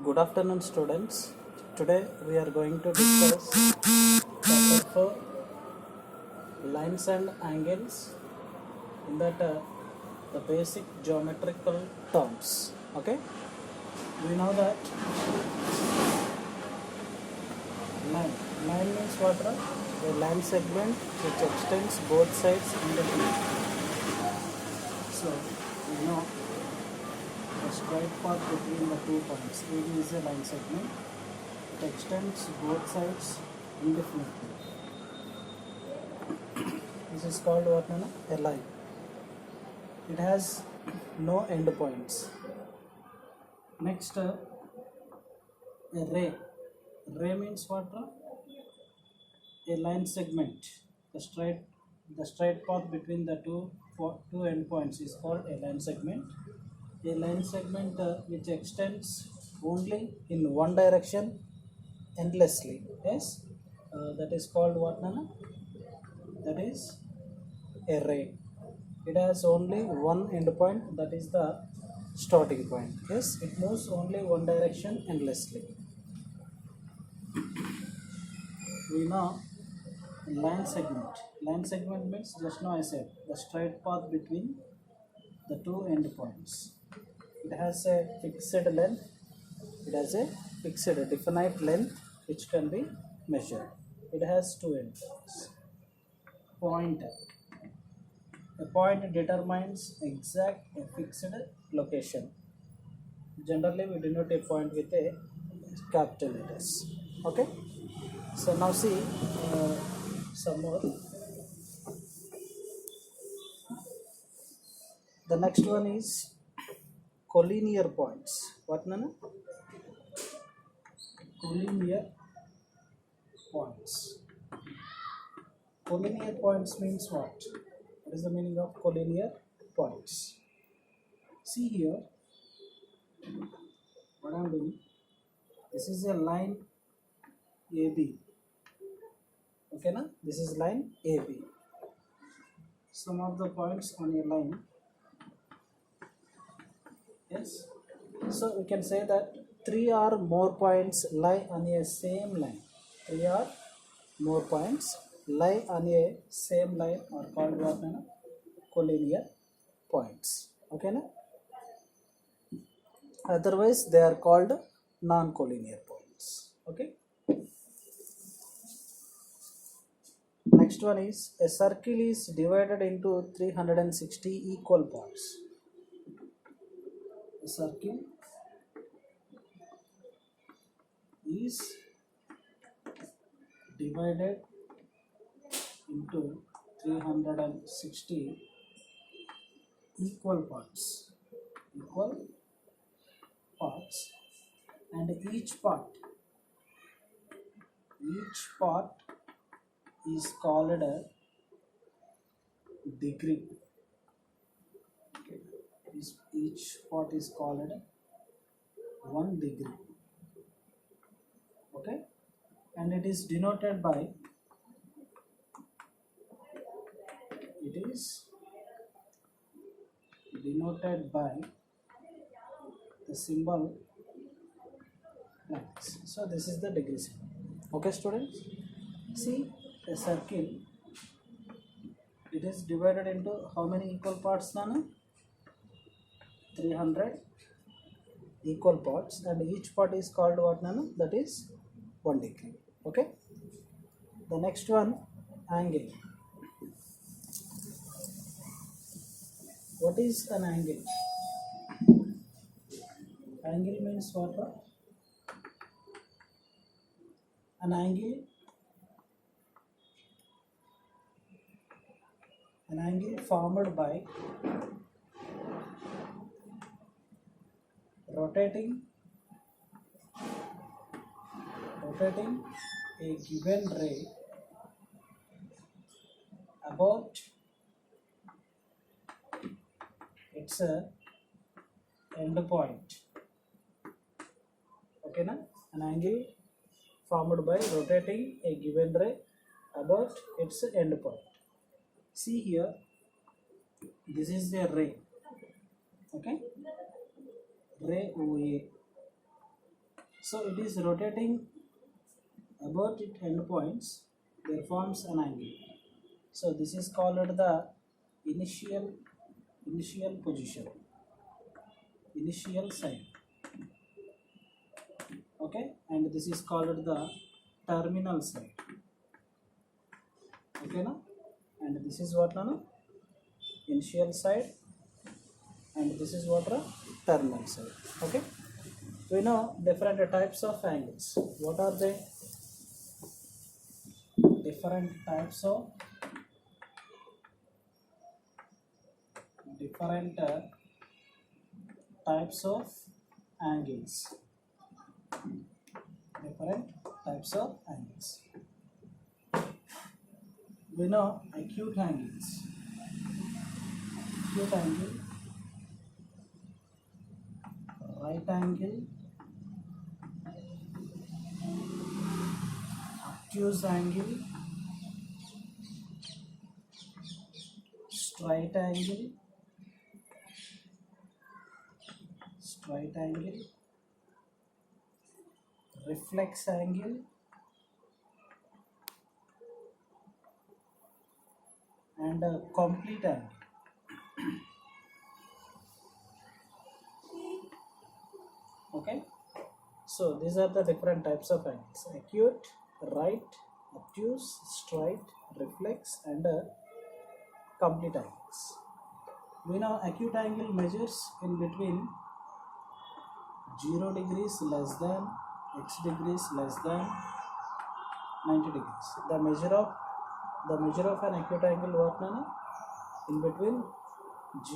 Good afternoon, students. Today we are going to discuss chapter 4 lines and angles in that the basic geometrical terms. Okay, we know that line means what? A line segment which extends both sides indefinitely. So we know a straight path between the 2 points. AB is a line segment. It extends both sides indefinitely. This is called what? A line. It has no end points. Next, a ray. Ray means what? A line segment. The straight path between the two endpoints is called a line segment. A line segment which extends only in one direction endlessly. Yes, that is called what? That is a ray. It has only one endpoint, that is the starting point. Yes, it moves only one direction endlessly. We know line segment. Line segment means, just now I said, the straight path between the two endpoints. It has a fixed length. It has a fixed definite length which can be measured. It has two endpoints. Point. A point determines exact a fixed location. Generally, we denote a point with a capital letters. Okay. So now see some more. The next one is collinear points. What nana? Collinear points. Collinear points means what? What is the meaning of collinear points? See here, what I am doing. This is a line AB. Okay, na? This is line AB. Some of the points on a line. Yes. So we can say that 3 or more points lie on a same line. 3 or more points lie on a same line are called what? Collinear points. Okay, na? Otherwise they are called non-collinear points. Okay. Next one is a circle is divided into 360 equal parts. A circle is divided into 360 equal parts. And each part is called a degree. Each part is called 1 degree. Okay, and it is denoted by the symbol lines. So this is the degree symbol. Okay, students, see a circle. It is divided into how many equal parts, Nana? 300 equal parts, and each part is called what, Nana? That is 1 degree. Okay. The next one, angle. What is an angle? Angle means what? An angle formed by rotating a given ray about its end point. Okay, na? An angle formed by rotating a given ray about its end point. See here, this is the ray. Okay, ray OA. So it is rotating about its endpoints, there forms an angle. So this is called the initial position, initial side. Okay, and this is called the terminal side. Okay na, and this is what na, initial side, and this is what the terminal side. Okay, we know different types of angles. What are they? Different types of angles. Different types of angles. We know acute angles. Acute angle, right angle, obtuse angle, straight angle, reflex angle, and complete angle. Okay, so these are the different types of angles: acute, right, obtuse, straight, reflex, and complete angles. We know acute angle measures in between 0 degrees less than x degrees less than 90 degrees. The measure of an acute angle what na, in between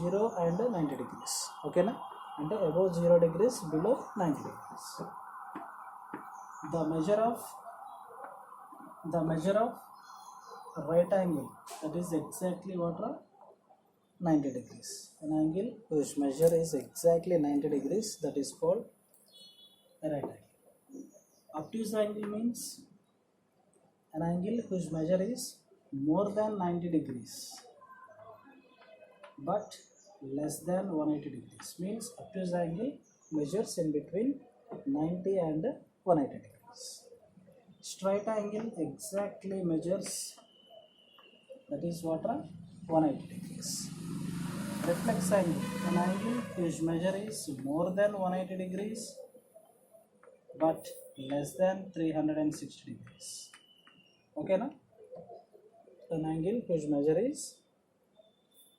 0 and 90 degrees. Okay na, and above 0 degrees, below 90 degrees. The measure of right angle, that is exactly what are 90 degrees. An angle whose measure is exactly 90 degrees, that is called a right angle. Obtuse angle means an angle whose measure is more than 90 degrees but less than 180 degrees. Means obtuse angle measures in between 90 and 180 degrees. Straight angle exactly measures, that is what are 180 degrees. Reflex angle, an angle whose measure is more than 180 degrees but less than 360 degrees. Okay na, an angle whose measure is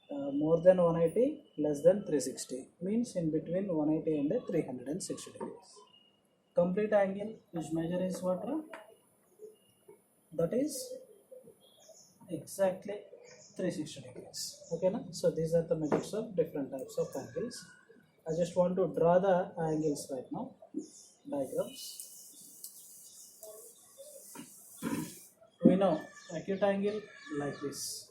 more than 180, less than 360, means in between 180 and 360 degrees. Complete angle whose measure is what? That is exactly 360 degrees. Okay na? So these are the measures of different types of angles. I just want to draw the angles right now, diagrams. We know acute angle like this.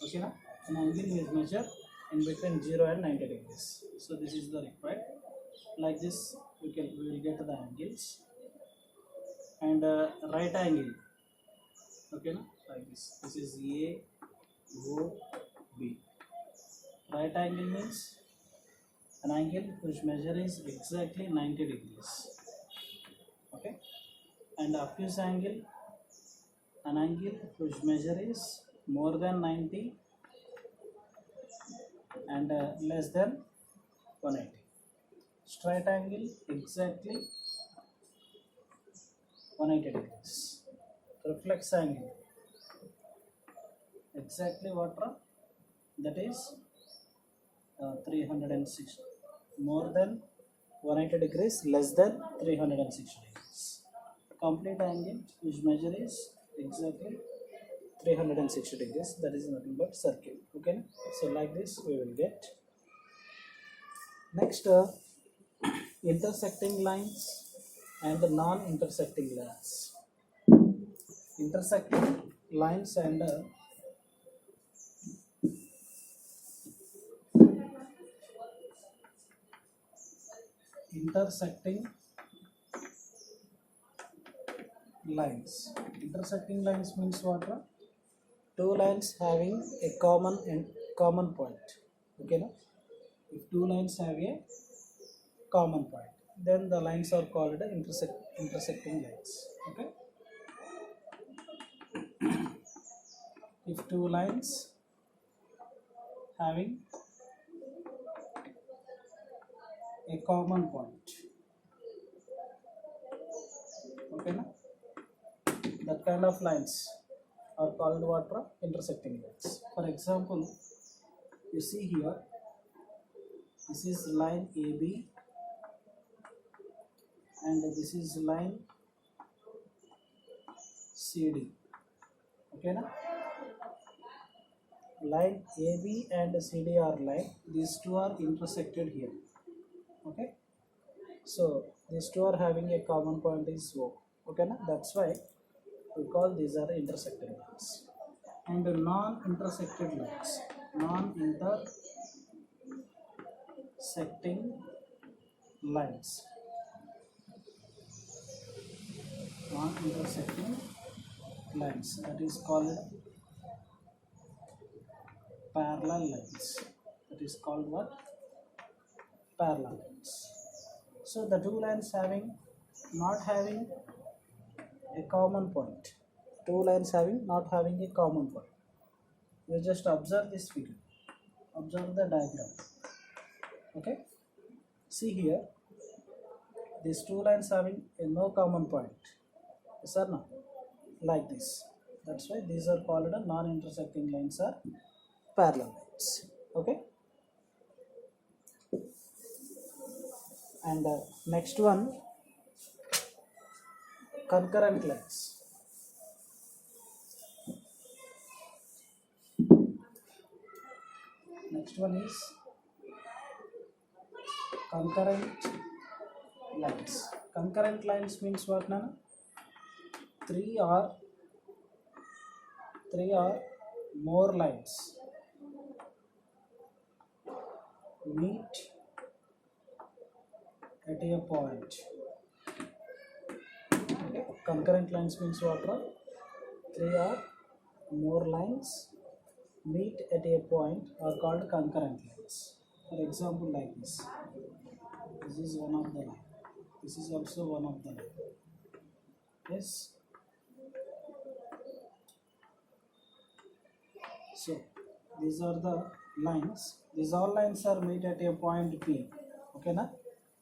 Okay na? An angle is measured in between 0 and 90 degrees. So this is the required. Like this we will get the angles. And right angle, okay na? Like this. This is A, O, B. Right angle means an angle whose measure is exactly 90 degrees. Okay. And obtuse angle, an angle whose measure is more than 90 and less than 180. Straight angle exactly 180 degrees. Reflex angle exactly what? That is 360, more than 180 degrees, less than 360 degrees. Complete angle whose measure is exactly 360 degrees, that is nothing but circle. Okay, so like this we will get. Next, intersecting lines and non-intersecting lines. Intersecting lines and intersecting lines. Intersecting lines means what? Two lines having a common point. Okay, no? If two lines have a common point, then the lines are called intersecting lines. Okay, if two lines having a common point, okay na, that kind of lines are called what are intersecting lines. For example, you see here, this is line AB and this is line CD. Okay na, line AB and CD are line, these two are intersected here. Okay, so these two are having a common point is O. Okay na, that's why we call these are intersecting lines. And non-intersected lines, non-intersecting lines, non-intersecting lines, that is called parallel lines. That is called what? Parallel lines. So the two lines not having a common point, not having a common point. You just observe this figure, observe the diagram. Okay, see here, these two lines having a no common point, yes or no, like this. That's why these are called non-intersecting lines or parallel lines. Okay, and next one, concurrent lines. Next one is concurrent lines. Concurrent lines means what, Nana? Three or more lines meet at a point. Okay. Concurrent lines means what? Three or more lines meet at a point are called concurrent lines. For example, like this. This is one of the line. This is also one of the line. Yes. So these are the lines. These all lines are meet at a point P. Okay na?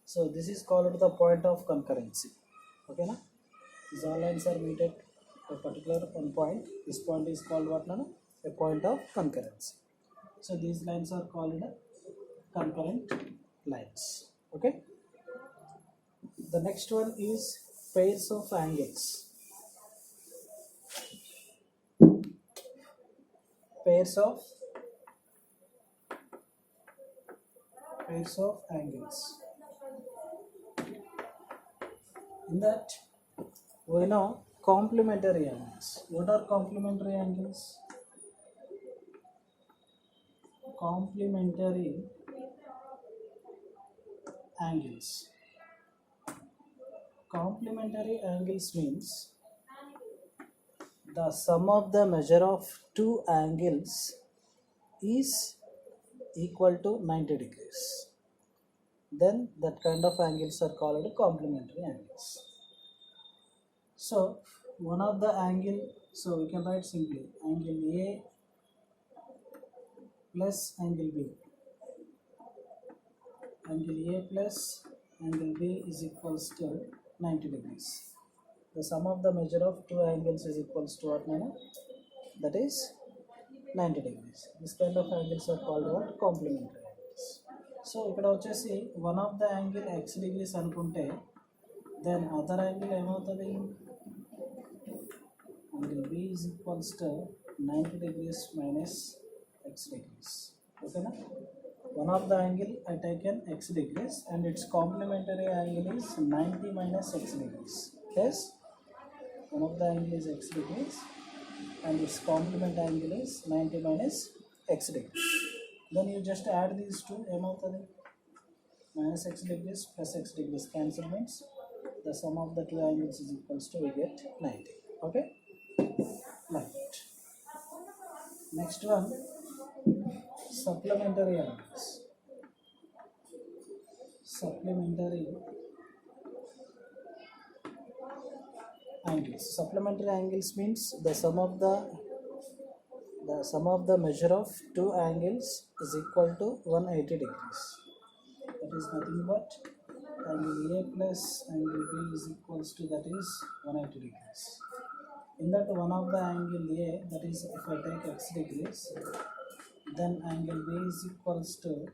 So this is called the point of concurrency. Okay na? These all lines are meet at a particular one point. This point is called what na? A point of concurrency. So these lines are called concurrent lines. Okay. The next one is pairs of angles. Pairs of angles. In that we know complementary angles. What are complementary angles? Complementary angles. Complementary angles means the sum of the measure of two angles is equal to 90 degrees. Then that kind of angles are called complementary angles. So one of the angle, so we can write simply angle A plus angle B. Angle A plus angle B is equals to 90 degrees. The sum of the measure of two angles is equals to what, Nana? That is 90 degrees. This kind of angles are called what? Complementary angles. So ఇక్కడ వచ్చేసి one of the angle x degrees అనుకుంటే then other angle ఏమవుతుంది? Angle B is equals to 90 degrees minus x degrees. Okay na? One of the angle I taken x degrees and its complementary angle is 90 minus x degrees. Yes, one of the angle is x degrees and its complement angle is 90 minus x degrees. Then you just add these two, minus x degrees plus x degrees cancel means the sum of the two angles is equals to we get 90. Okay, like that. Next one, supplementary angles. Supplementary angles. Supplementary angles means the sum of the measure of two angles is equal to 180 degrees. That is nothing but angle A plus angle B is equals to, that is 180 degrees. In that one of the angle A, that is if I take x degrees, then angle B is equals to,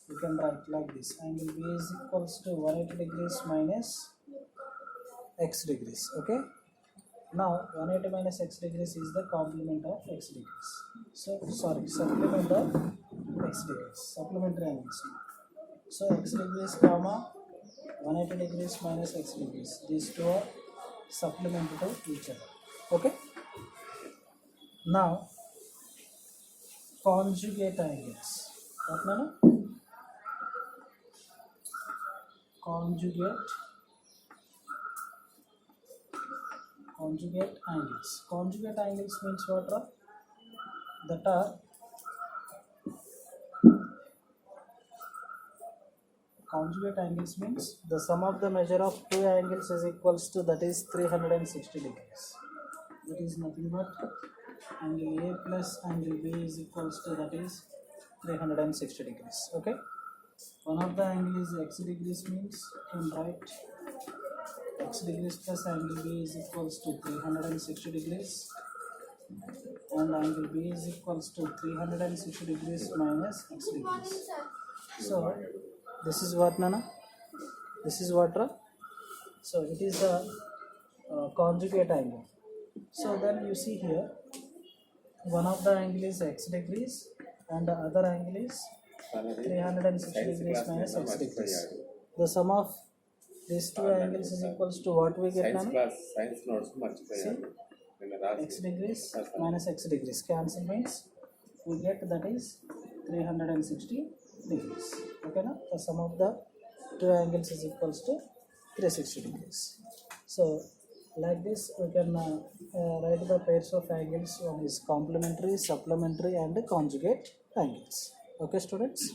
you can write like this, angle B is equals to 180 degrees minus x degrees. Okay, now 180 minus x degrees is the complement of x degrees. So sorry, supplement of x degrees, supplementary angles. So x degrees comma 180 degrees minus x degrees, these two are supplementary to each other. Okay, now conjugate angles. What now? Conjugate angles. Conjugate angles means what? That are conjugate angles means the sum of the measure of two angles is equals to, that is 360 degrees. That is nothing but angle A plus angle B is equals to, that is 360 degrees. Okay, one of the angle is x degrees means you can write x degrees plus angle B is equals to 360 degrees, and angle B is equals to 360 degrees minus x degrees. So this is what, Nana? This is what? So it is a conjugate angle. So then you see here, one of the angle is x degrees and the other angle is 360 degrees minus x degrees. The sum of these two angles is equals to what we get, Nana? Science notes X degrees minus x degrees cancel means we get, that is 360 degrees. Okay, now the sum of the two angles is equals to 360 degrees. So like this we can write the pairs of angles. One is complementary, supplementary and conjugate angles. Okay students.